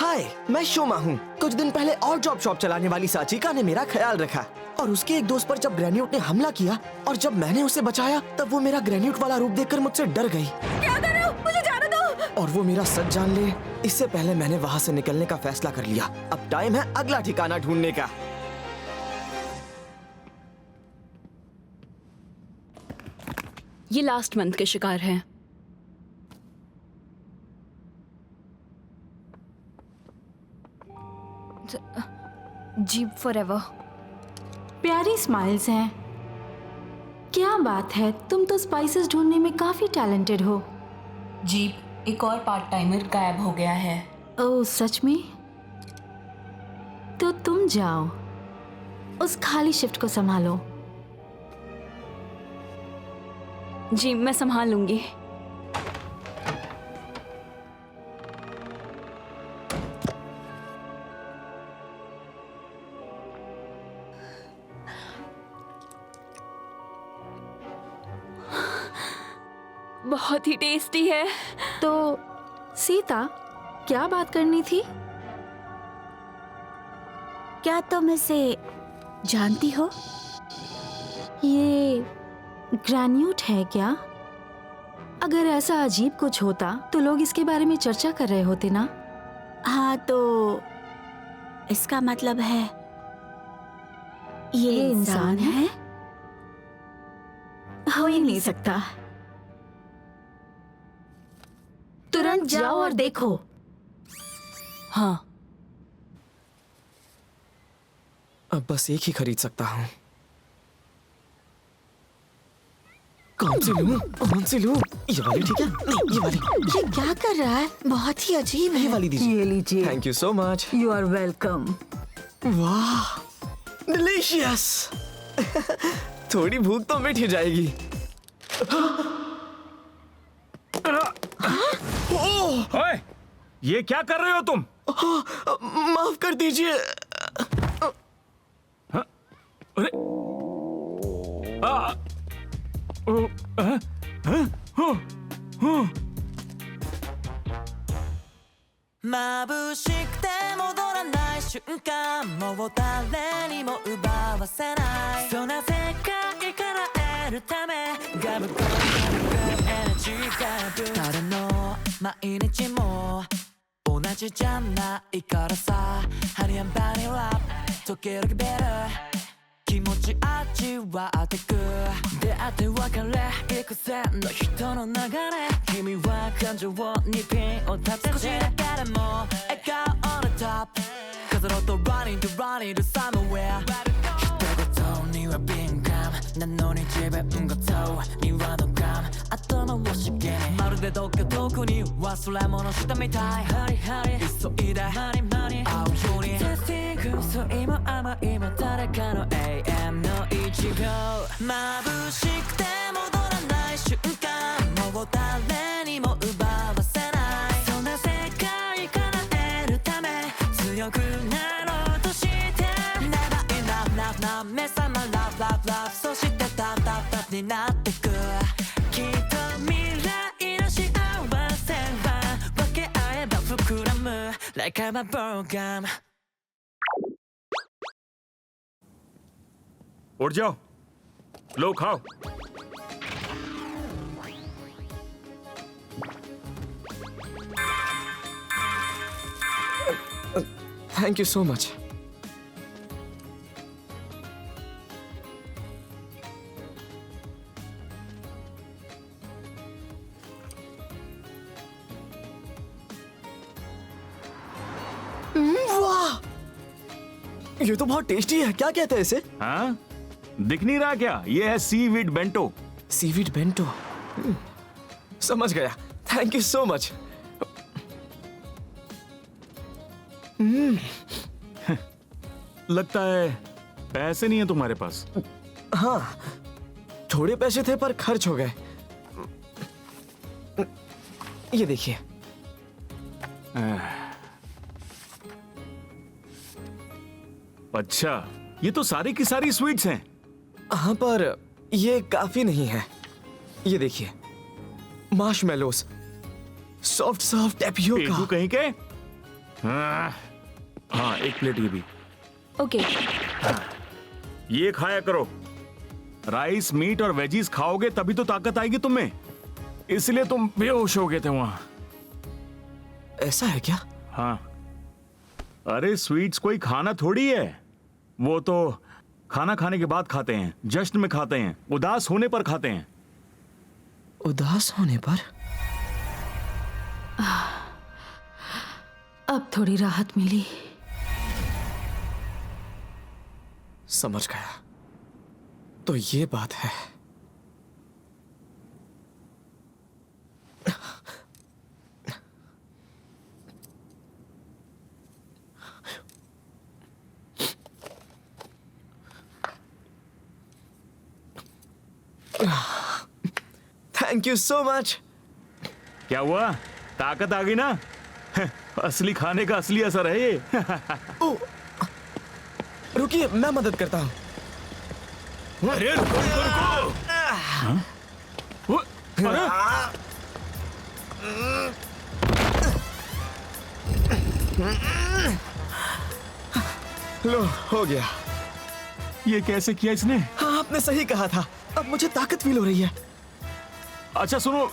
हाय, मैं शोमा हूँ। कुछ दिन पहले और जॉब शॉप चलाने वाली साचिका ने मेरा ख्याल रखा और उसके एक दोस्त पर जब ग्रेन्यूट ने हमला किया और जब मैंने उसे बचाया तब वो मेरा ग्रेन्यूट वाला रूप देखकर मुझसे डर गई। क्या कर रहे हो? मुझे जाने दो। और वो मेरा सच जान ले, इससे पहले मैंने वहाँ से निकलने का फैसला कर लिया। अब टाइम है अगला ठिकाना ढूंढने का। ये लास्ट मंथ के शिकार हैं। Jeep forever. प्यारी स्माइल्स हैं। क्या बात है, तुम तो स्पाइसेस ढूंढने में काफी टैलेंटेड हो। जीप, एक और पार्ट टाइमर गायब हो गया है। ओह सच में? तो तुम जाओ, उस खाली शिफ्ट को संभालो। जी मैं संभाल लूंगी। बहुत ही टेस्टी है। तो सीता, क्या बात करनी थी? क्या तुम इसे जानती हो? ये ग्रेन्यूट है क्या? अगर ऐसा अजीब कुछ होता तो लोग इसके बारे में चर्चा कर रहे होते ना। हाँ, तो इसका मतलब है ये इंसान है? हो ही नहीं सकता। तुरंत जाओ और देखो। हाँ, अब बस एक ही खरीद सकता हूँ। कौन सी लूं? कौन सी लूं? ये वाली ठीक है? नहीं, ये वाली। ये क्या कर रहा है? बहुत ही अजीब ये है। वाली दीजिए। ये लीजिए। Thank you so much. You are welcome. वाह, डिलीशियस। थोड़ी भूख तो मिट ही जाएगी। ओए, ये क्या कर रहे हो तुम? माफ कर दीजिए। अरे,眩しくて戻らない瞬間もう誰にも奪わせないそんな世界から得るためガムコンエナジーが誰の毎日も同じじゃないからさハニー&バニラ時々ベル気持ち味わってく出会って別れ幾千の人の流れ君は感情にピンを立てて少しだけでも笑顔 on the top 飾ろうと running to somewhere 一言には敏感なのに自分ごとにはドカン頭をしげにまるでどっか遠くに忘れ物したみたいハリハリ急いでマニマニ会うようにテスティングそいも甘いも誰かの AM の一秒眩しくて戻らない瞬間もう誰にも奪わせないそんな世界から得るため強くなろうとして Never enough now now 目覚ま love love love そしてタッタッタッになってくきっと未来の幸せは分け合えば膨らむ Like I'm a program उठ जाओ, लो खाओ। Thank you so much. वाह, ये तो बहुत टेस्टी है। क्या कहते हैं इसे? हाँ, दिख नहीं रहा क्या? ये है सीवीड बेंटो। Seaweed bento. समझ गया। Thank you so much. लगता है पैसे नहीं है तुम्हारे पास। हाँ, थोड़े पैसे थे पर खर्च हो गए। ये देखिए। अच्छा, ये तो सारी की सारी स्वीट्स हैं। हाँ, पर ये काफी नहीं है। ये देखिए, मार्शमेलोस, सॉफ्ट सॉफ्ट पेटू टैपियोका। कहीं के? हाँ, एक प्लेट ये भी। ओके। ये खाया करो। राइस, मीट और वेजीज खाओगे तभी तो ताकत आएगी तुम्हें। इसलिए तुम बेहोश हो गए थे वहां। ऐसा है क्या? हाँ। अरे स्वीट्स कोई खाना थोड़ी है, वो तो खाना खाने के बाद खाते हैं, जश्न में खाते हैं, उदास होने पर खाते हैं। उदास होने पर? अब थोड़ी राहत मिली। समझ गया। तो ये बात है। Thank you so much. क्या हुआ, ताकत आ गई ना? असली खाने का असली असर है ये। रुकिए, मैं मदद करता हूँ। अरे रुको रुको रुको। अरे लो, हो गया। ये कैसे किया इसने? हाँ, आपने सही कहा था। अब मुझे ताकत फील हो रही है। अच्छा सुनो,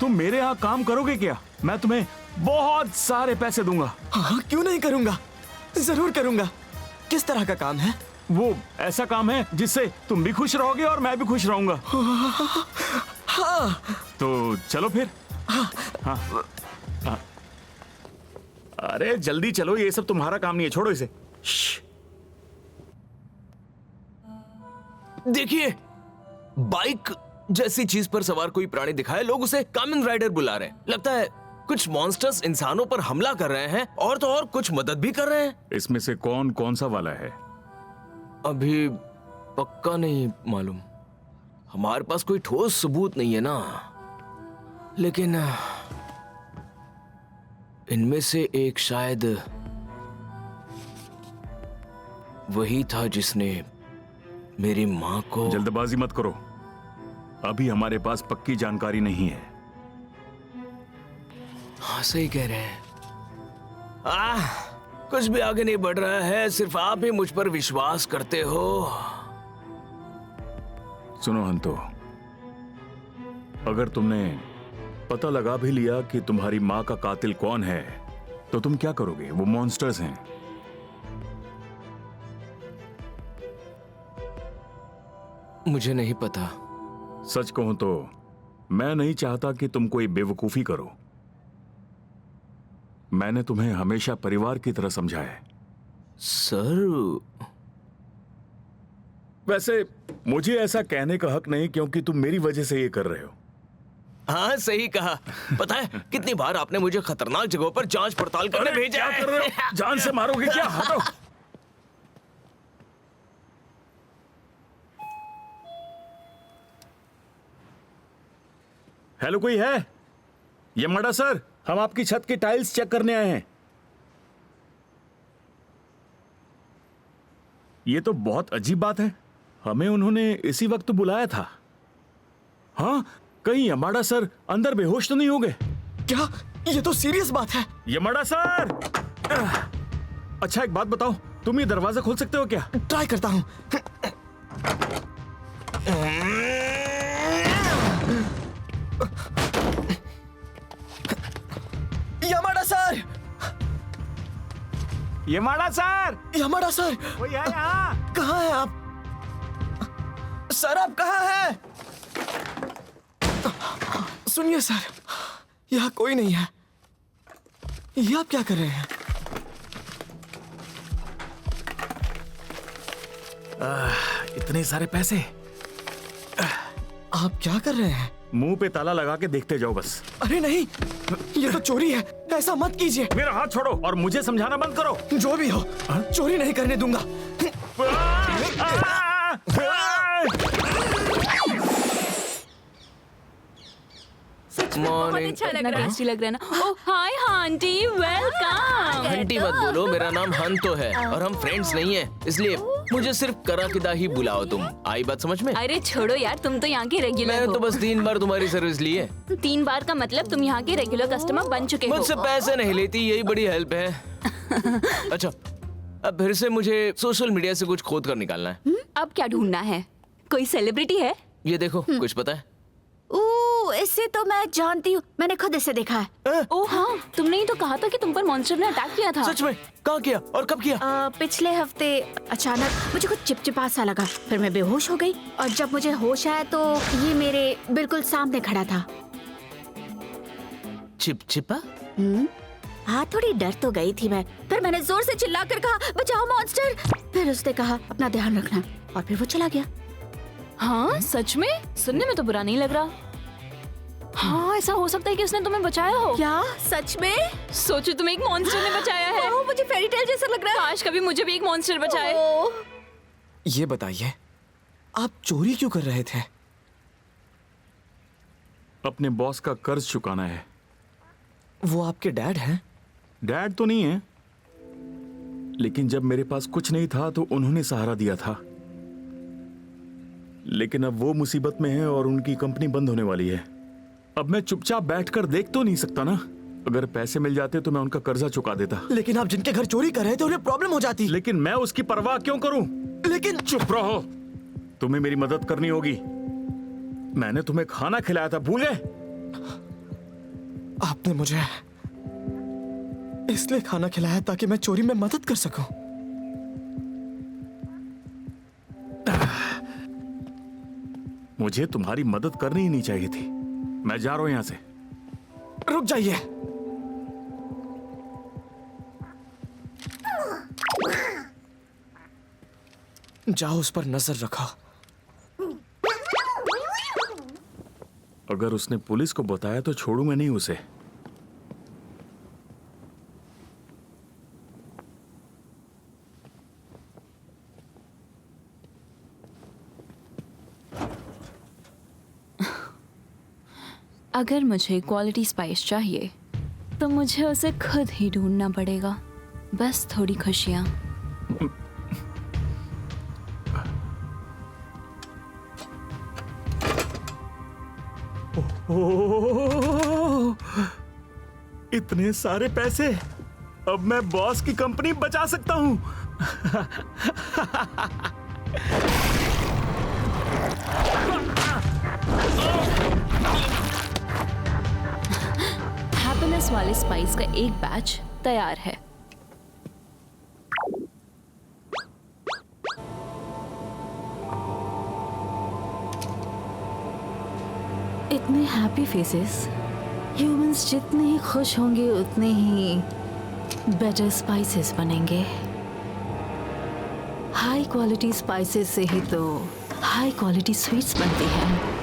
तुम मेरे यहाँ काम करोगे क्या? मैं तुम्हें बहुत सारे पैसे दूंगा। हाँ, क्यों नहीं करूंगा, जरूर करूंगा। किस तरह का काम है? वो ऐसा काम है जिससे तुम भी खुश रहोगे और मैं भी खुश रहूंगा। हाँ। तो चलो फिर। हाँ। हाँ। अरे जल्दी चलो, ये सब तुम्हारा काम नहीं है, छोड़ो इसे। देखिए, बाइक जैसी चीज पर सवार कोई प्राणी दिखाए, लोग उसे कामन राइडर बुला रहे हैं। लगता है कुछ मॉन्स्टर्स इंसानों पर हमला कर रहे हैं और तो और कुछ मदद भी कर रहे हैं। इसमें से कौन कौन सा वाला है? अभी पक्का नहीं मालूम, हमारे पास कोई ठोस सबूत नहीं है ना। लेकिन इनमें से एक शायद वही था जिसने मेरी मां को। जल्दबाजी मत करो, अभी हमारे पास पक्की जानकारी नहीं है। हाँ, सही कह रहे हैं। कुछ भी आगे नहीं बढ़ रहा है, सिर्फ आप ही मुझ पर विश्वास करते हो। सुनो हंतो, अगर तुमने पता लगा भी लिया कि तुम्हारी मां का कातिल कौन है, तो तुम क्या करोगे? वो मॉन्स्टर्स हैं। मुझे नहीं पता। सच कहूं तो मैं नहीं चाहता कि तुम कोई बेवकूफी करो। मैंने तुम्हें हमेशा परिवार की तरह समझा है। सर, वैसे मुझे ऐसा कहने का हक नहीं, क्योंकि तुम मेरी वजह से ये कर रहे हो। हाँ सही कहा। पता है कितनी बार आपने मुझे खतरनाक जगहों पर जांच पड़ताल करने भेजा है। क्या कर रहे हो? जान से मारोगे क्या? हटो। हेलो, कोई है? यमाडा सर, हम आपकी छत की टाइल्स चेक करने आए हैं। ये तो बहुत अजीब बात है, हमें उन्होंने इसी वक्त बुलाया था। हाँ, कहीं यमाडा सर अंदर बेहोश तो नहीं हो गए? क्या? ये तो सीरियस बात है। यमाडा सर! अच्छा एक बात बताओ, तुम ये दरवाजा खोल सकते हो क्या? ट्राई करता हूं। यमाडा सर! यमाडा सर! यमाडा सर! कोई है यहाँ? कहाँ हैं आप? सर, आप कहाँ हैं? सुनिए सर, यहाँ कोई नहीं है। ये आप क्या कर रहे हैं? इतने सारे पैसे। आप क्या कर रहे हैं? मुंह पे ताला लगा के देखते जाओ बस। अरे नहीं, ये तो चोरी है, ऐसा मत कीजिए। मेरा हाथ छोड़ो और मुझे समझाना बंद करो। जो भी हो, चोरी नहीं करने दूंगा। बहुत अच्छा लग रहा है। टेस्टी लग रहा है ना? ओह हाय आंटी, वेलकम। हंटी मत बोलो, मेरा नाम हंतो है और हम फ्रेंड्स नहीं है, इसलिए मुझे सिर्फ कराकिदा ही बुलाओ तुम। आई बात समझ में? अरे छोड़ो यार, तुम तो यहाँ के रेगुलर मैंने हो। तो बस 3 बार तुम्हारी सर्विस ली है। 3 बार का मतलब तुम यहाँ के रेगुलर कस्टमर बन चुके हो। मुझसे पैसे नहीं लेती, यही बड़ी हेल्प है। अच्छा, अब फिर से मुझे सोशल मीडिया से कुछ खोद कर निकालना है। अब क्या ढूंढना है? कोई सेलिब्रिटी है? ये देखो, कुछ पता है? इससे तो मैं जानती हूँ, मैंने खुद इसे देखा है। ओह हाँ, तुमने ही तो कहा था कि तुम पर मॉन्स्टर ने अटैक किया था। सच में? कहाँ किया और कब किया? पिछले हफ्ते अचानक मुझे कुछ चिपचिपा सा लगा, फिर मैं बेहोश हो गई और जब मुझे होश आया तो ये मेरे बिल्कुल सामने खड़ा था। चिपचिपा? हाँ, थोड़ी डर तो गई थी मैं, फिर मैंने जोर से चिल्लाकर कहा बचाओ मॉन्स्टर। फिर उसने कहा अपना ध्यान रखना और फिर वो चला गया। हाँ सच में? सुनने में तो बुरा नहीं लग रहा। हाँ, ऐसा हो सकता है कि उसने तुम्हें बचाया हो। क्या सच में? सोचो, तुम्हें एक मॉन्स्टर ने बचाया है। ओह, मुझे फेरी टेल जैसा लग रहा है। काश कभी मुझे भी एक मॉन्स्टर बचाए। ओह, ये बताइए, आप चोरी क्यों कर रहे थे? अपने बॉस का कर्ज चुकाना है। वो आपके डैड हैं? डैड तो नहीं है, लेकिन जब मेरे पास कुछ नहीं था तो उन्होंने सहारा दिया था। लेकिन अब वो मुसीबत में है और उनकी कंपनी बंद होने वाली है। अब मैं चुपचाप बैठकर देख तो नहीं सकता ना। अगर पैसे मिल जाते तो मैं उनका कर्जा चुका देता। लेकिन आप जिनके घर चोरी कर रहे थे उन्हें प्रॉब्लम हो जाती। लेकिन मैं उसकी परवाह क्यों करूं? लेकिन चुप रहो, तुम्हें मेरी मदद करनी होगी। मैंने तुम्हें खाना खिलाया था, भूल गए? आपने मुझे इसलिए खाना खिलाया ताकि मैं चोरी में मदद कर सकूं। मुझे तुम्हारी मदद करनी ही नहीं चाहिए थी। मैं जा रहा हूं यहां से। रुक जाइए। जाओ, उस पर नजर रखो। अगर उसने पुलिस को बताया तो छोड़ूंगा नहीं उसे। अगर मुझे क्वालिटी स्पाइस चाहिए तो मुझे उसे खुद ही ढूंढना पड़ेगा। बस थोड़ी खुशियां। ओह, इतने सारे पैसे! अब मैं बॉस की कंपनी बचा सकता हूं। हैप्पीनेस वाले स्पाइस का एक बैच तैयार है। इतने हैप्पी फेसेस। ह्यूमंस जितने ही खुश होंगे उतने ही बेटर स्पाइसेस बनेंगे। हाई क्वालिटी स्पाइसेस से ही तो हाई क्वालिटी स्वीट्स बनती हैं।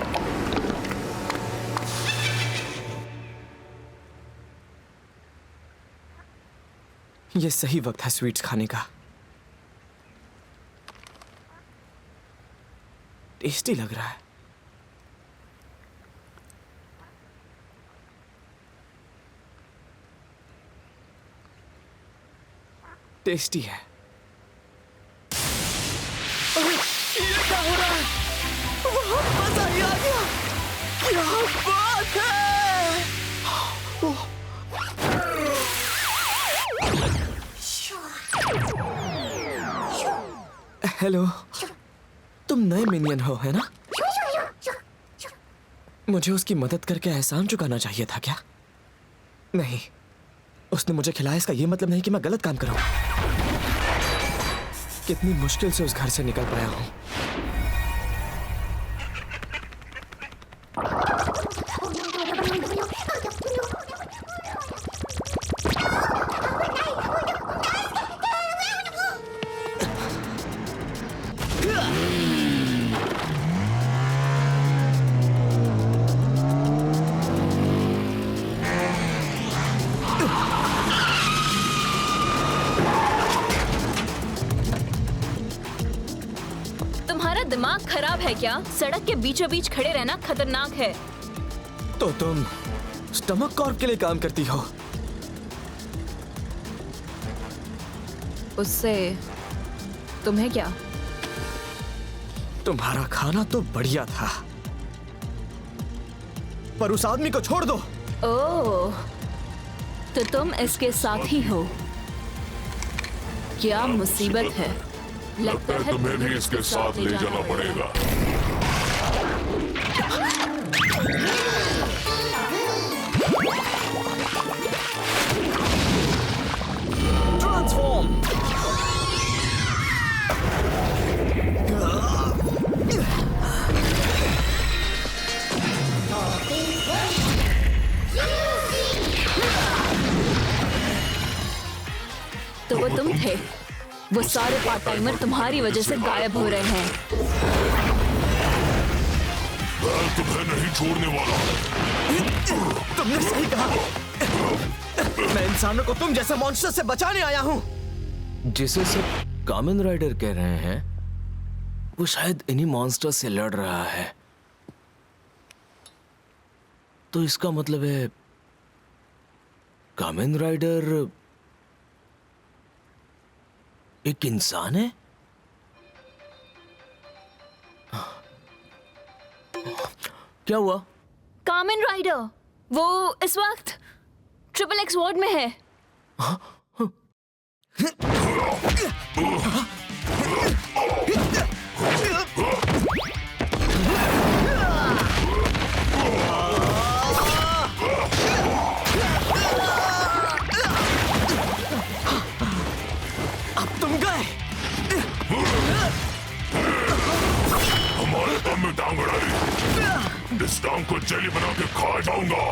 ये सही वक्त है स्वीट्स खाने का। टेस्टी लग रहा है। टेस्टी है। अरे, ये क्या हो रहा है? वाह, मजा ही आ गया। क्या बात है! ओह, हेलो, तुम नए मिनियन हो, है ना? मुझे उसकी मदद करके एहसान चुकाना चाहिए था क्या? नहीं, उसने मुझे खिलाया इसका ये मतलब नहीं कि मैं गलत काम करूं। कितनी मुश्किल से उस घर से निकल पाया हूं। तुम्हारा दिमाग खराब है क्या? सड़क के बीचों बीच खड़े रहना खतरनाक है। तो तुम स्टमक कॉर्प के लिए काम करती हो? उससे तुम्हें क्या? तुम्हारा खाना तो बढ़िया था, पर उस आदमी को छोड़ दो। ओह, तो तुम इसके साथ ही हो? क्या मुसीबत है? लगता है तुम्हें भी इसके साथ ले जाना पड़ेगा। ट्रांसफॉर्म। तो वो तुम थे। वो सारे पार्ट टाइमर तुम्हारी वजह से गायब हो रहे हैं। मैं तुम्हें नहीं छोड़ने वाला। तुमने सही कहा। मैं इंसानों को तुम जैसे मॉन्स्टर से बचाने आया हूँ। जिसे सब कामन राइडर कह रहे हैं, वो शायद इन्हीं मॉन्स्टर से लड़ रहा है। तो इसका मतलब है कामन राइडर एक इंसान है? क्या हुआ? कामन राइडर वो इस वक्त XXX वार्ड में है। अब तुम गए। हमारे दम में टांग अड़ाई। इस टांग को जेली बना के खा जाऊंगा।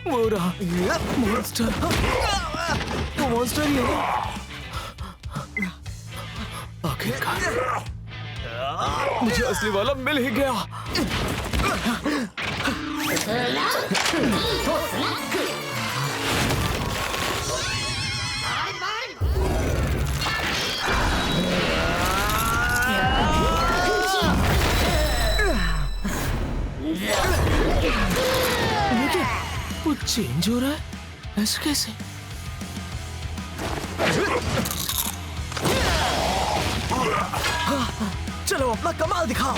वो रहा मॉन्स्टर। वो मॉन्स्टर ही है। आखिरकार मुझे असली वाला मिल ही गया। वो चेंज हो रहा है, ऐसे कैसे? चलो अपना कमाल दिखाओ।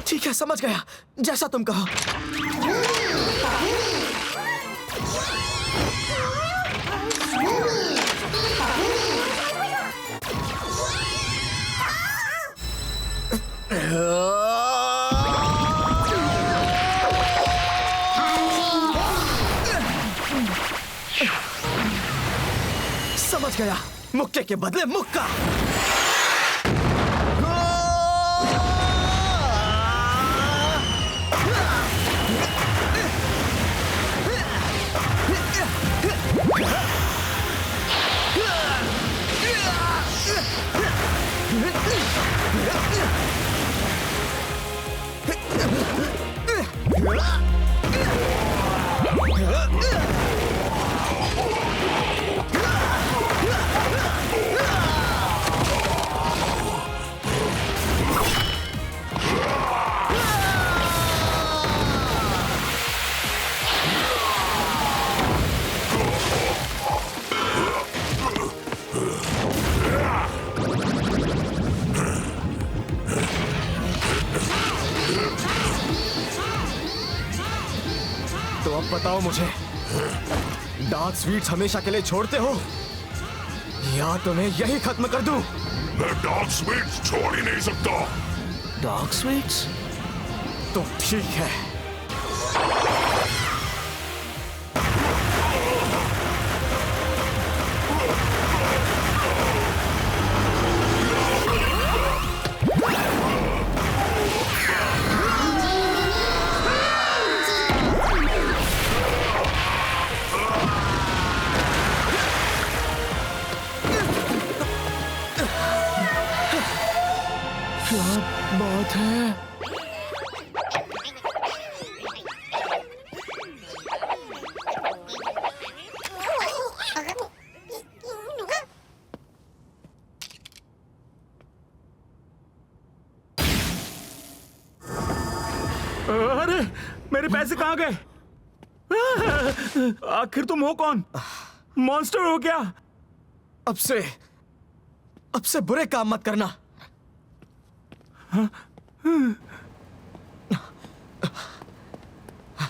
ठीक है, समझ गया। जैसा तुम कहो। समझ गया, मुक्के के बदले मुक्का। तो अब बताओ मुझे, डार्क स्वीट्स हमेशा के लिए छोड़ते हो या तुम्हें यही खत्म कर दूं? मैं डार्क स्वीट्स छोड़ ही नहीं सकता। Dark sweets? तो ठीक है। क्या बात है? अरे मेरे पैसे कहाँ गए? आखिर तुम हो कौन? मॉन्स्टर हो क्या? अब से बुरे काम मत करना।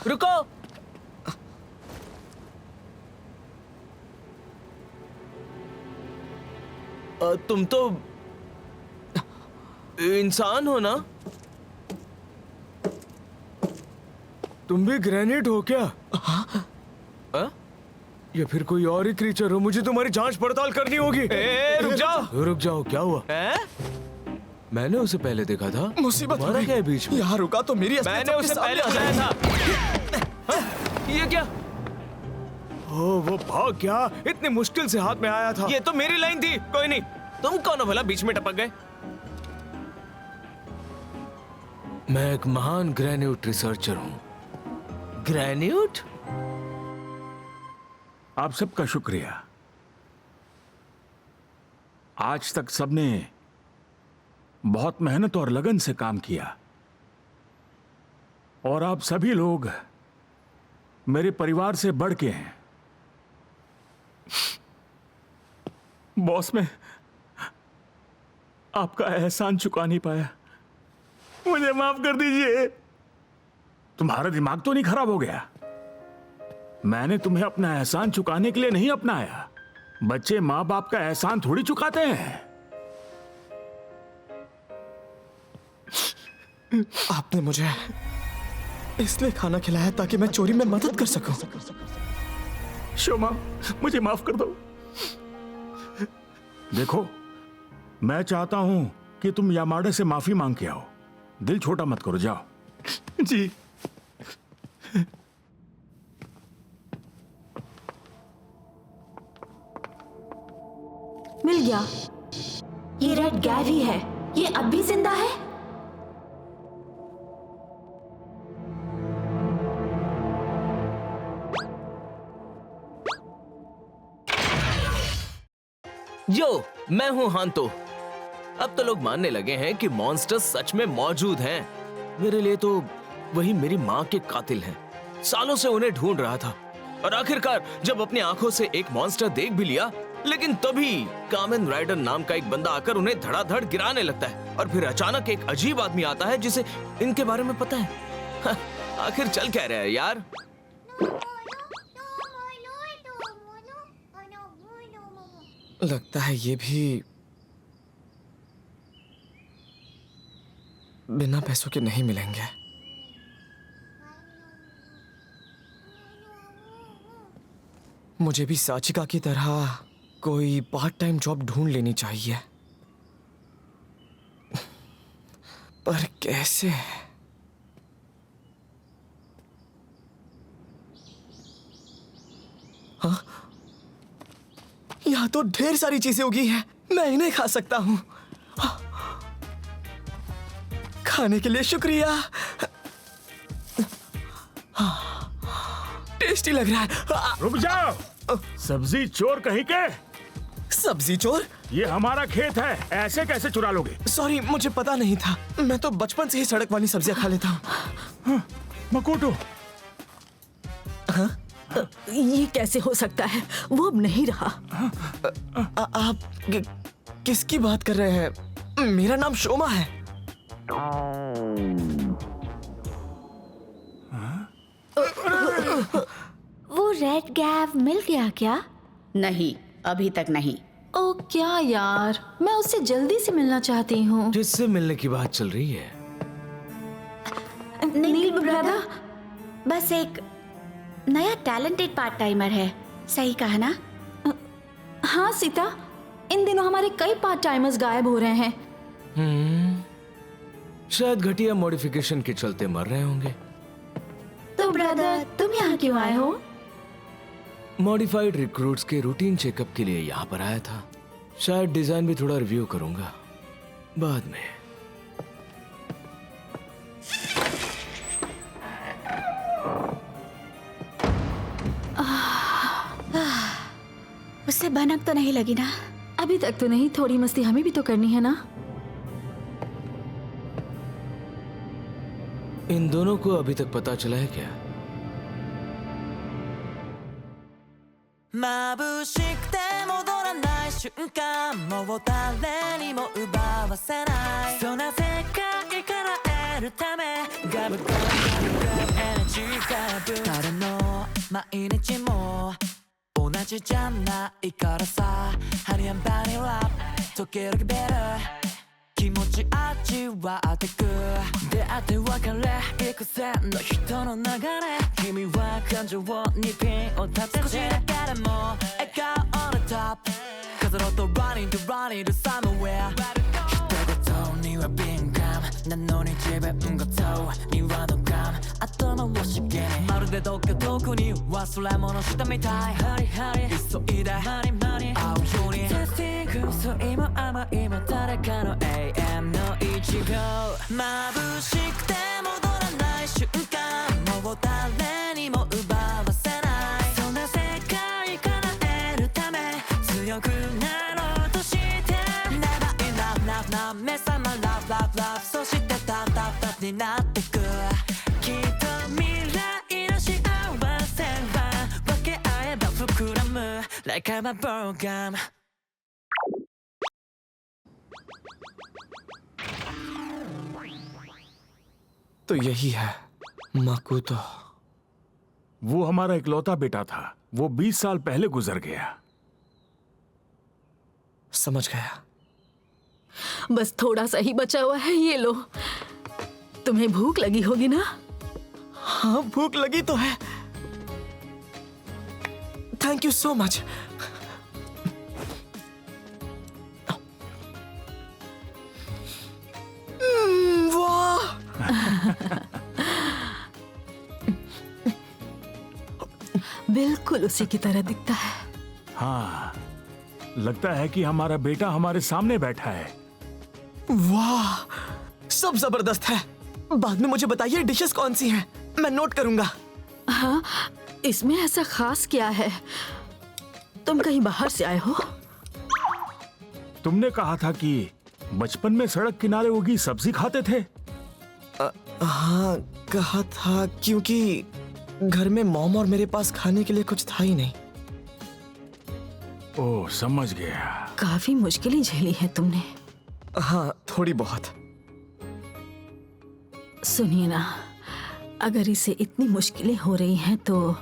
रुको। तुम तो इंसान हो ना? तुम भी ग्रेनेड हो क्या? या फिर कोई और ही क्रीचर हो? मुझे तुम्हारी जांच पड़ताल करनी होगी। रुक जाओ, रुक जाओ। क्या हुआ? मैंने उसे पहले देखा था। मुसीबत हो तुम्हारा गई। क्या है बीच में? यहाँ रुका तो मेरी मैंने उसे पहले बुलाया था। ये क्या? ओ, वो भाग गया। इतनी मुश्किल से हाथ में आया था। ये तो मेरी लाइन थी। कोई नहीं। तुम कौन हो भला, बीच में टपक गए? मैं एक महान ग्रेन्यूट रिसर्चर हूं। ग्रेन्यूट? आप सबका शुक्रिया। आज तक सबने बहुत मेहनत और लगन से काम किया और आप सभी लोग मेरे परिवार से बढ़ के हैं। बॉस, मैं आपका एहसान चुका नहीं पाया। मुझे माफ कर दीजिए। तुम्हारा दिमाग तो नहीं खराब हो गया? मैंने तुम्हें अपना एहसान चुकाने के लिए नहीं अपनाया। बच्चे माँ बाप का एहसान थोड़ी चुकाते हैं। आपने मुझे इसलिए खाना खिलाया ताकि मैं चोरी में मदद कर सकूं। शोमा, मुझे माफ कर दो। देखो, मैं चाहता हूं कि तुम यामाडा से माफी मांग के आओ। दिल छोटा मत करो, जाओ। जी। मिल गया। ये रेड गैवी है। ये अब भी जिंदा है? यो, मैं हूं हांतो। अब तो लोग मानने लगे हैं कि मॉन्स्टर्स सच में मौजूद हैं। मेरे लिए तो वही मेरी माँ के कातिल हैं। सालों से उन्हें ढूंढ रहा था और आखिरकार जब अपनी आंखों से एक मॉन्स्टर देख भी लिया, लेकिन तभी कामेन राइडर नाम का एक बंदा आकर उन्हें धड़ाधड़ गिराने लगता है और फिर अचानक एक अजीब आदमी आता है जिसे इनके बारे में पता है। आखिर चल क्या रहा है यार? लगता है ये भी बिना पैसों के नहीं मिलेंगे। मुझे भी साचिका की तरह कोई पार्ट टाइम जॉब ढूंढ लेनी चाहिए, पर कैसे? हाँ, यहाँ तो ढेर सारी चीजें उगी हैं। मैं इन्हें खा सकता हूँ। खाने के लिए शुक्रिया। टेस्टी लग रहा है। रुक जाओ, सब्जी चोर कहीं के। सब्जी चोर? ये हमारा खेत है, ऐसे कैसे चुरा लोगे? सॉरी, मुझे पता नहीं था। मैं तो बचपन से ही सड़क वाली सब्जियां खा लेता हूँ। मकोटो, ये कैसे हो सकता है? वो अब नहीं रहा। आप किसकी बात कर रहे हैं? मेरा नाम शोमा है। वो रेड गैव मिल गया क्या? नहीं, अभी तक नहीं। ओ क्या यार, मैं उससे जल्दी से मिलना चाहती हूँ। जिससे मिलने की बात चल रही है नील ब्रदर बस एक नया टैलेंटेड पार्ट टाइमर है, सही कहा ना? हाँ सीता, इन दिनों हमारे कई पार्ट टाइमर्स गायब हो रहे हैं। शायद घटिया मॉडिफिकेशन के चलते मर रहे होंगे। तो ब्रदर तुम यहाँ क्यों आए हो? मॉडिफाइड रिक्रूट्स के रूटीन चेकअप के लिए यहाँ पर आया था। शायद डिजाइन भी थोड़ा रिव्यू करूंगा बाद में। उससे भनक तो नहीं लगी ना? अभी तक तो नहीं, थोड़ी मस्ती हमें भी तो करनी है ना। इन दोनों को अभी तक पता चला है क्या? 眩しくて戻らない瞬間もう誰にも奪わせないそんな世界から得るためガブガブガブガブエナジーガブ誰の毎日も同じじゃないからさハニーバニーラップ時々ベル気持ち味わってく出会って別れ幾千の人の流れ君は感情にピンを立て少しだけでも笑顔 on the top 飾ろうと running to running to somewhere 一言には敏感なのに自分が問うにはドカン頭を刺激まるでどっか遠くに忘れ物したみたいハリハリ急いでマニマニ会うように Testing 嘘今甘いも誰かの AM の一秒眩しくて戻らない瞬間もう誰にも奪わせないそんな世界から得るため強くなろうとして Never enough enough な目覚ま Love love love そしてタッタッタッになってくきっと未来の幸せは分け合えば膨らむ Like I'm a program तो यही है माकुतो। वो हमारा इकलौता बेटा था, वो 20 साल पहले गुजर गया। समझ गया। बस थोड़ा सा ही बचा हुआ है, ये लो। तुम्हें भूख लगी होगी ना? हाँ भूख लगी तो है। Thank you so much. वाह! बिल्कुल उसी की तरह दिखता है। हाँ, लगता है कि हमारा बेटा हमारे सामने बैठा है। वाह! सब जबरदस्त है। बाद में मुझे बताइए डिशेस कौन सी हैं, मैं नोट करूंगा। हाँ, इसमें ऐसा खास क्या है? तुम कहीं बाहर से आए हो? तुमने कहा था कि बचपन में सड़क किनारे उगी सब्जी खाते थे। हाँ कहा था, क्योंकि घर में मॉम और मेरे पास खाने के लिए कुछ था ही नहीं। ओह, समझ गया। काफी मुश्किलें झेली हैं तुमने। हाँ थोड़ी बहुत। सुनिए ना, अगर इसे इतनी मुश्किलें हो रही हैं तो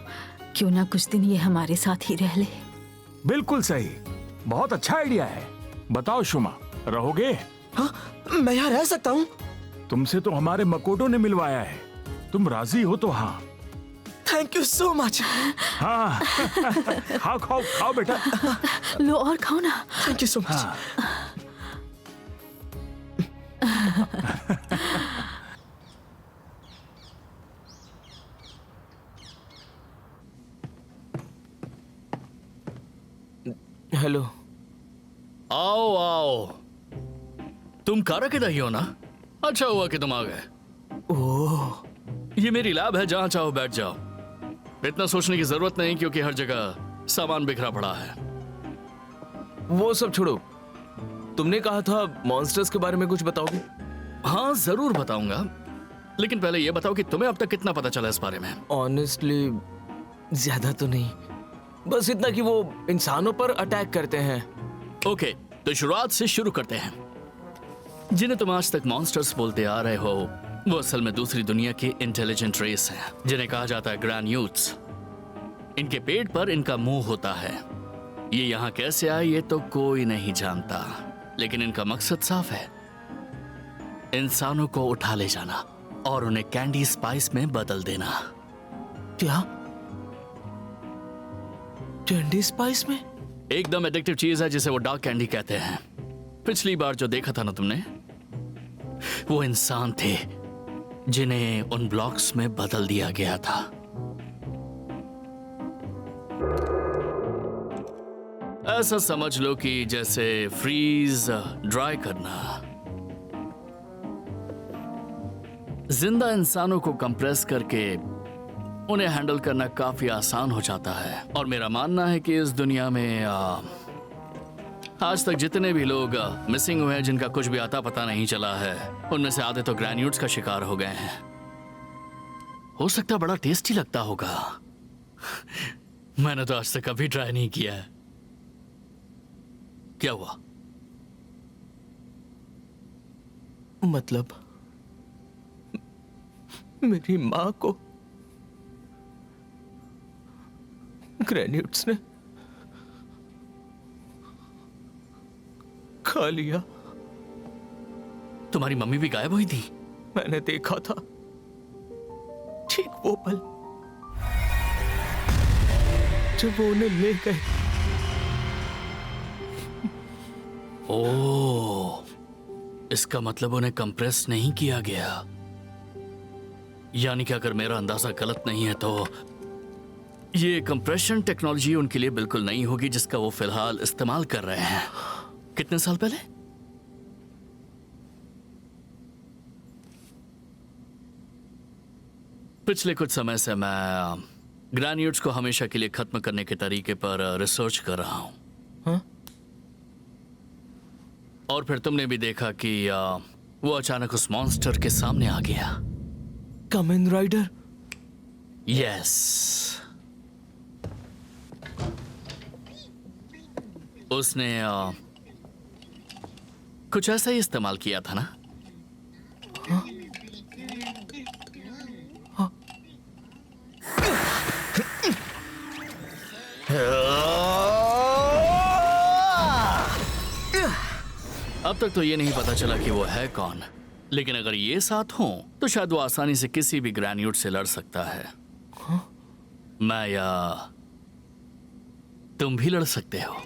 क्यों ना कुछ दिन ये हमारे साथ ही रह ले। बिल्कुल सही, बहुत अच्छा आइडिया है। बताओ शुमा, रहोगे? हाँ मैं यहाँ रह सकता हूँ। तुमसे तो हमारे मकोटो ने मिलवाया है, तुम राजी हो तो हाँ। Thank you so much. हाँ खाओ खाओ खाओ बेटा। लो और खाओ ना। Thank you so much. Hello. आओ आओ, तुम कारा के दही हो ना? अच्छा हुआ कि तुम आ गए। ओह, ये मेरी लैब है, जहां चाहो बैठ जाओ। इतना सोचने की जरूरत नहीं क्योंकि हर जगह सामान बिखरा पड़ा है। वो सब छोड़ो, तुमने कहा था मॉन्स्टर्स के बारे में कुछ बताओगे? हाँ जरूर बताऊंगा, लेकिन पहले ये बताओ कि तुम्हें अब तक कितना पता चला इस बारे में? ऑनेस्टली ज्यादा तो नहीं, बस इतना कि वो इंसानों पर अटैक करते हैं। ओके, तो शुरुआत से शुरू करते हैं। जिन्हें तुम आज तक मॉन्स्टर्स बोलते आ रहे हो, वो असल में दूसरी दुनिया के इंटेलिजेंट रेस हैं, जिन्हें कहा जाता है ग्रैन्यूट्स। इनके पेट पर इनका मुंह होता है। ये यहाँ कैसे आए ये तो कोई नहीं जानता, लेकिन इनका मकसद साफ है, इंसानों को उठा ले जाना। और उन्हें कैंडी स्पाइस में बदल देना। क्या? कैंडी स्पाइस में? एकदम एडिक्टिव चीज है जिसे वो डार्क कैंडी कहते हैं। पिछली बार जो देखा था ना तुमने, वो इंसान थे जिन्हें उन ब्लॉक्स में बदल दिया गया था। ऐसा समझ लो कि जैसे फ्रीज ड्राई करना। जिंदा इंसानों को कंप्रेस करके उन्हें हैंडल करना काफी आसान हो जाता है। और मेरा मानना है कि इस दुनिया में आज तक जितने भी लोग मिसिंग हुए हैं, जिनका कुछ भी आता पता नहीं चला है, उनमें से आधे तो ग्रैन्यूट्स का शिकार हो गए हैं। हो सकता है बड़ा टेस्टी लगता होगा। मैंने तो आज तक कभी ट्राई नहीं किया है। क्या हुआ? मतलब मेरी माँ को ग्रैन्यूट्स ने खा लिया। तुम्हारी मम्मी भी गायब हुई थी? मैंने देखा था ठीक वो पल जब वो उन्हें ले गए। ओह, इसका मतलब उन्हें कंप्रेस नहीं किया गया। यानी कि अगर मेरा अंदाजा गलत नहीं है तो ये कंप्रेशन टेक्नोलॉजी उनके लिए बिल्कुल नई होगी, जिसका वो फिलहाल इस्तेमाल कर रहे हैं। कितने साल पहले? पिछले कुछ समय से मैं ग्रैन्यूट्स को हमेशा के लिए खत्म करने के तरीके पर रिसर्च कर रहा हूं। हाँ? और फिर तुमने भी देखा कि वो अचानक उस मॉन्स्टर के सामने आ गया। कामेन राइडर? यस। उसने कुछ ऐसा ही इस्तेमाल किया था ना? हाँ? हाँ? अब तक तो ये नहीं पता चला कि वो है कौन, लेकिन अगर ये साथ हों तो शायद वो आसानी से किसी भी ग्रैन्यूट से लड़ सकता है। हाँ? मैं या तुम भी लड़ सकते हो।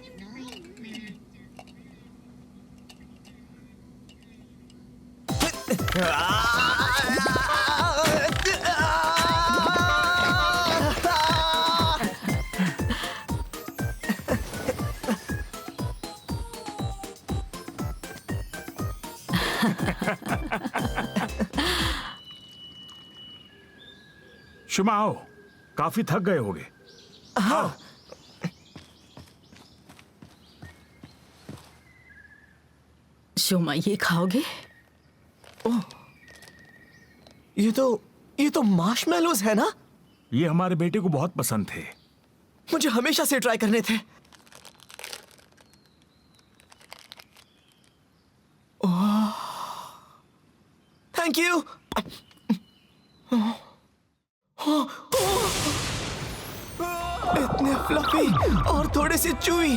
शुमा आओ, काफी थक गए होगे। हाँ। शुमा, ये खाओगे? ओह, ये तो मार्शमेलोज है ना? ये हमारे बेटे को बहुत पसंद थे। मुझे हमेशा से ट्राई करने थे। Thank you. इतने फ्लफी और थोड़े से चूई,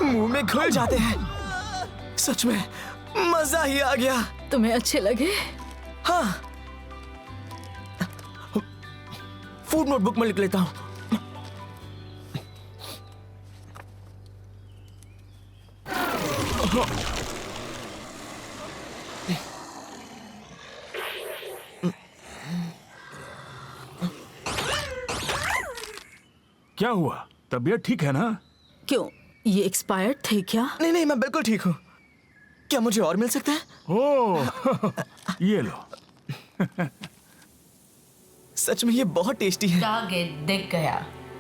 मुंह में घुल जाते हैं। सच में मजा ही आ गया। तुम्हें अच्छे लगे? हाँ। फूड नोटबुक में लिख लेता हूं। क्या हुआ? तबीयत ठीक है ना? क्यों, ये एक्सपायर्ड थे क्या? नहीं नहीं, मैं बिल्कुल ठीक हूँ। क्या मुझे और मिल सकता है? ओह, ये लो। सच में ये बहुत टेस्टी है। टारगेट दिख गया।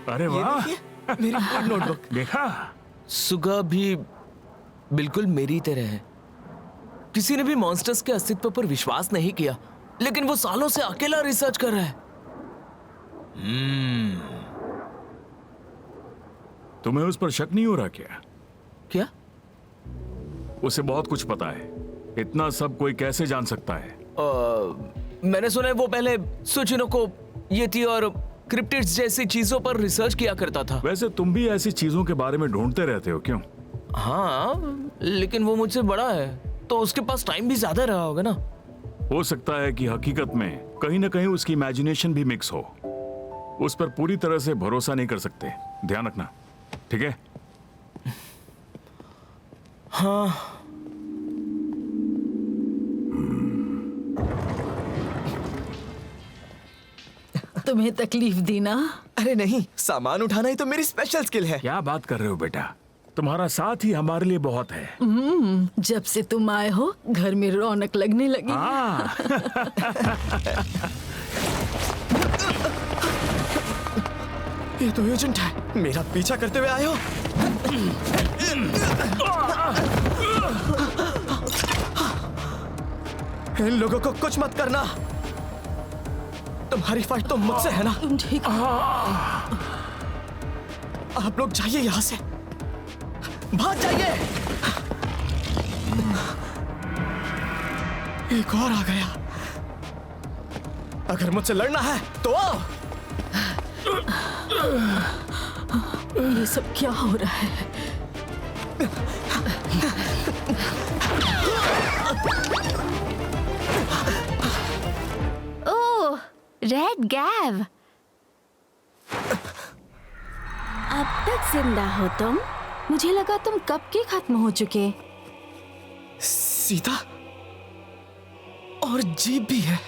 अरे ये वाह, देखिए, मेरी फूड नोटबुक। देखा? सुगा भी बिल्कुल मेरी तरह है। किसी ने भी मॉन्स्टर्स के अस्तित्व पर विश्वास नहीं किया, लेकिन वो सालों से अकेला रिसर्च कर रहा है। तुम्हें उस पर शक नहीं हो रहा क्या? क्या? उसे बहुत कुछ पता है। इतना सब कोई कैसे जान सकता है? मैंने सुना है वो पहले सुचिनोको, येती और क्रिप्टिड्स जैसी चीजों पर रिसर्च किया करता था। वैसे तुम भी ऐसी चीजों के बारे में ढूंढते रहते हो क्यों? हाँ, लेकिन वो मुझसे बड़ा है तो उसके पास टाइम भी ज्यादा रहा होगा ना। हो सकता है कि हकीकत में कहीं ना कहीं उसकी इमेजिनेशन भी मिक्स हो। उस पर पूरी तरह से भरोसा नहीं कर सकते, ध्यान रखना, ठीक है? हाँ। तुम्हें तकलीफ दी ना? अरे नहीं, सामान उठाना ही तो मेरी स्पेशल स्किल है। क्या बात कर रहे हो बेटा, तुम्हारा साथ ही हमारे लिए बहुत है। जब से तुम आए हो घर में रौनक लगने लगी। हाँ। ये तो एजेंट है, मेरा पीछा करते हुए आए हो। इन लोगों को कुछ मत करना। तुम्हारी फाइट तो मुझसे है ना? तुम ठीक हो? आप लोग जाइए यहां से, भाग जाइए। एक और आ गया। अगर मुझसे लड़ना है तो आओ। ये सब क्या हो रहा है? ओह, रेड गैव, अब तक जिंदा हो तुम? मुझे लगा तुम कब के खत्म हो चुके। सीता और जीप भी है।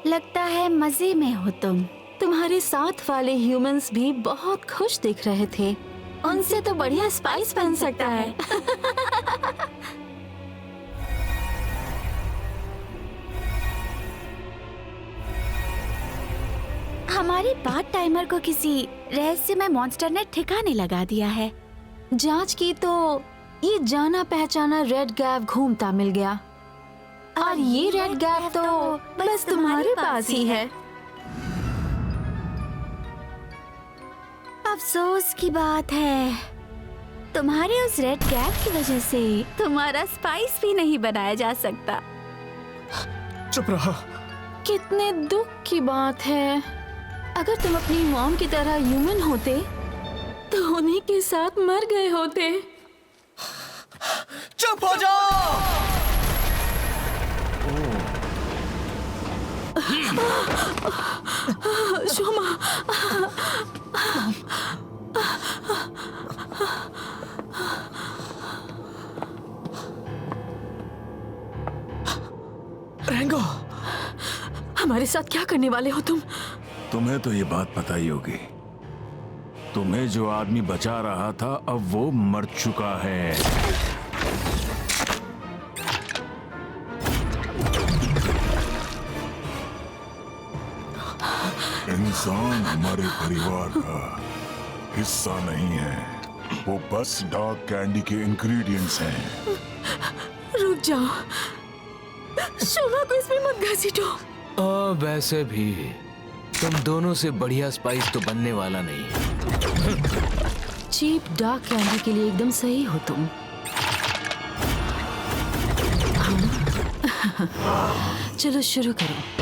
लगता है मजे में हो तुम। तुम्हारे साथ वाले ह्यूमंस भी बहुत खुश दिख रहे थे। उनसे तो बढ़िया स्पाइस बन सकता है। हमारे पार्ट टाइमर को किसी रहस्यमय मॉन्स्टर ने ठिकाने लगा दिया है। जांच की तो ये जाना पहचाना रेड गैव घूमता मिल गया, और ये रेड गैव तो बस तुम्हारे पास ही है। अफसोस की बात है, तुम्हारे उस रेड गैव की वजह से तुम्हारा स्पाइस भी नहीं बनाया जा सकता। चुप रहो। कितने दुख की बात है। अगर तुम अपनी मॉम की तरह ह्यूमन होते तो उन्हीं के साथ मर गए होते। चुप हो जाओ। शोमा, रेंगो, हमारे साथ क्या करने वाले हो तुम? तुम्हें तो ये बात पता ही होगी। तुम्हें जो आदमी बचा रहा था अब वो मर चुका है। इंसान हमारे परिवार का हिस्सा नहीं है, वो बस डार्क कैंडी के इंग्रेडिएंट्स हैं। रुक जाओ, शोमा को इसमें मत घसीटो। वैसे भी तुम दोनों से बढ़िया स्पाइस तो बनने वाला नहीं। चीप डार्क कैंडी के लिए एकदम सही हो तुम। चलो शुरू करो।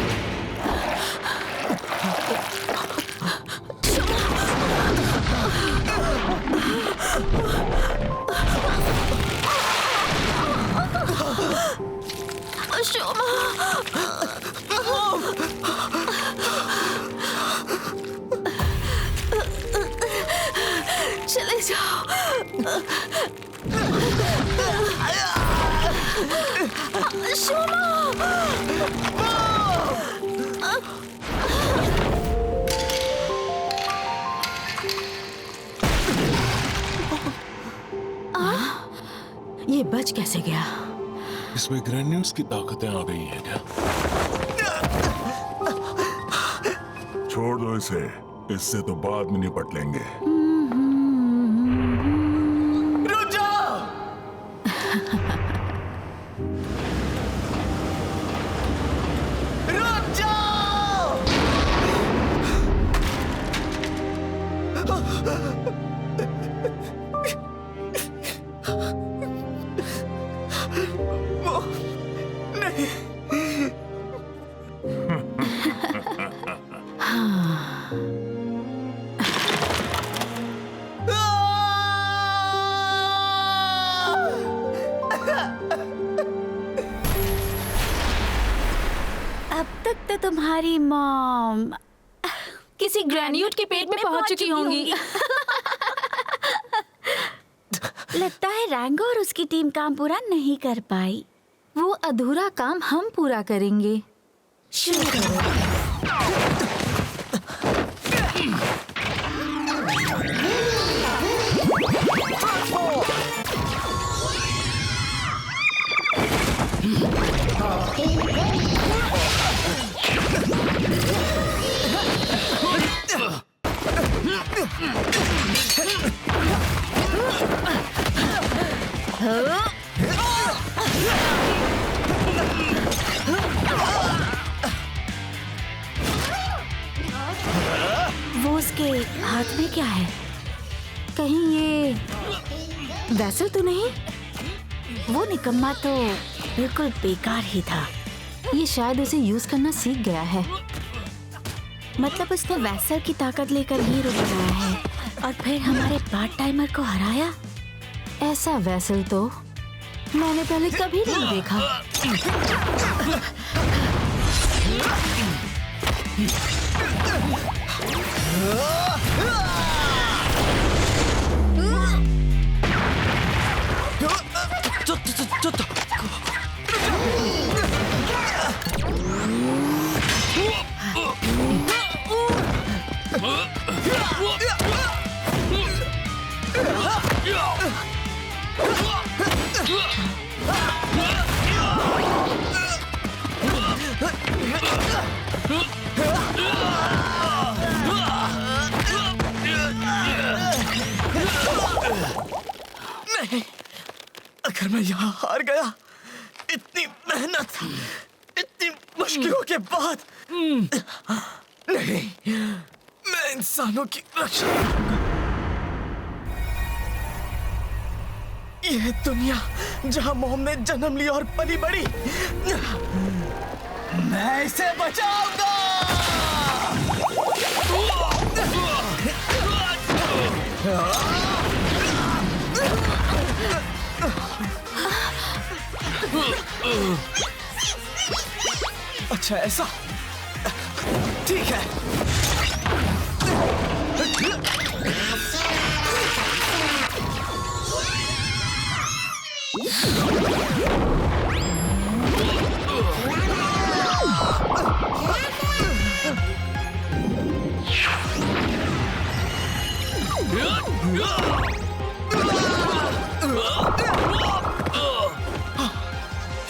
चले जाओ। ये बच कैसे गया? इसमें ग्रेन्यूल्स की ताकतें आ गई हैं क्या? छोड़ दो इसे, इससे तो बाद में निपट लेंगे। रुक जाओ। रुक जाओ। नहीं। अब तक तो तुम्हारी मॉम किसी ग्रेन्यूट के पेट में पहुंच चुकी होंगी। लगता है रैंगो और उसकी टीम काम पूरा नहीं कर पाई। वो अधूरा काम हम पूरा करेंगे। शुरू करो। वो उसके हाथ में क्या है? कहीं ये वैसे तो नहीं, वो निकम्मा तो बिल्कुल बेकार ही था। ये शायद उसे यूज करना सीख गया है। मतलब उसने वैसल की ताकत लेकर हीरो बनाया है और फिर हमारे पार्ट टाइमर को हराया। ऐसा वैसल तो मैंने पहले कभी नहीं देखा। नहीं, अगर मैं यहाँ हार गया, इतनी मेहनत, इतनी मुश्किलों के बाद, नहीं, मैं इंसानों की रक्षा करूंगा। यह दुनिया जहाँ मॉम ने जन्म लिया और पली बड़ी, मैं इसे बचाऊंगा। अच्छा ऐसा, ठीक है।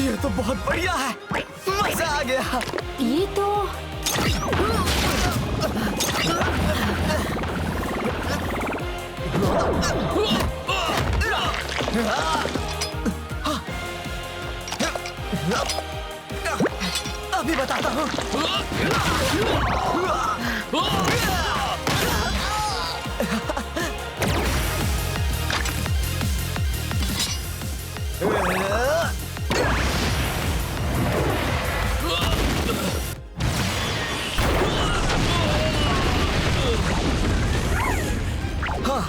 ये तो बहुत बढ़िया है, मजा आ गया। ये तो अभी बताता हूँ। हाँ,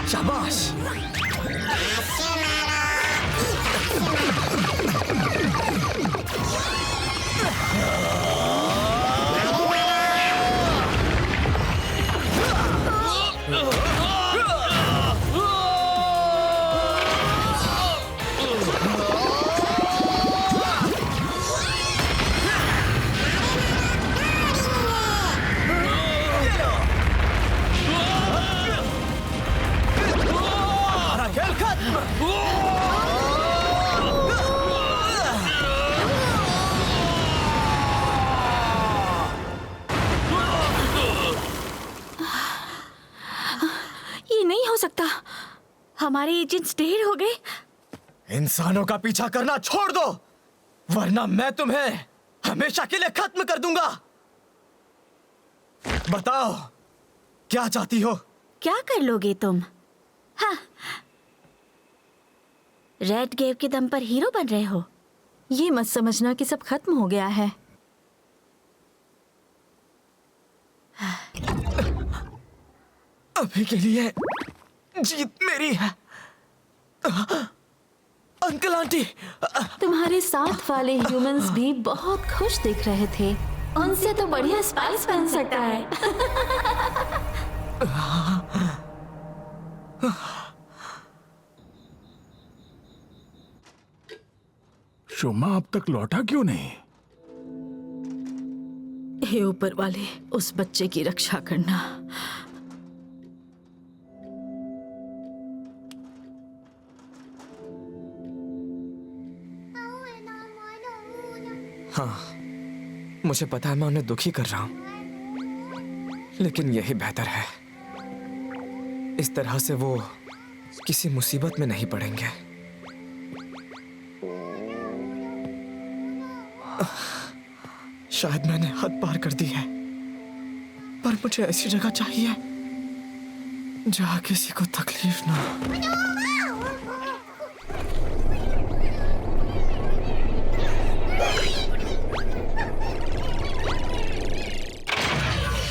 शाबाश। ये नहीं हो सकता, हमारे एजेंट्स ढेर हो गए। इंसानों का पीछा करना छोड़ दो, वरना मैं तुम्हें हमेशा के लिए खत्म कर दूंगा। बताओ, क्या चाहती हो? क्या कर लोगे तुम? हाँ, रेड गेव के दम पर हीरो बन रहे हो? ये मत समझना कि सब खत्म हो गया है। अभी के लिए जीत मेरी है, अंकल आंटी, तुम्हारे साथ वाले ह्यूमंस भी बहुत खुश दिख रहे थे। उनसे तो बढ़िया स्पाइस बन सकता है। शोमा अब तक लौटा क्यों नहीं? हे ऊपर वाले, उस बच्चे की रक्षा करना। हाँ, मुझे पता है मैं उन्हें दुखी कर रहा हूं, लेकिन यही बेहतर है। इस तरह से वो किसी मुसीबत में नहीं पड़ेंगे। शायद मैंने हद पार कर दी है, पर मुझे ऐसी जगह चाहिए जहां किसी को तकलीफ ना हो।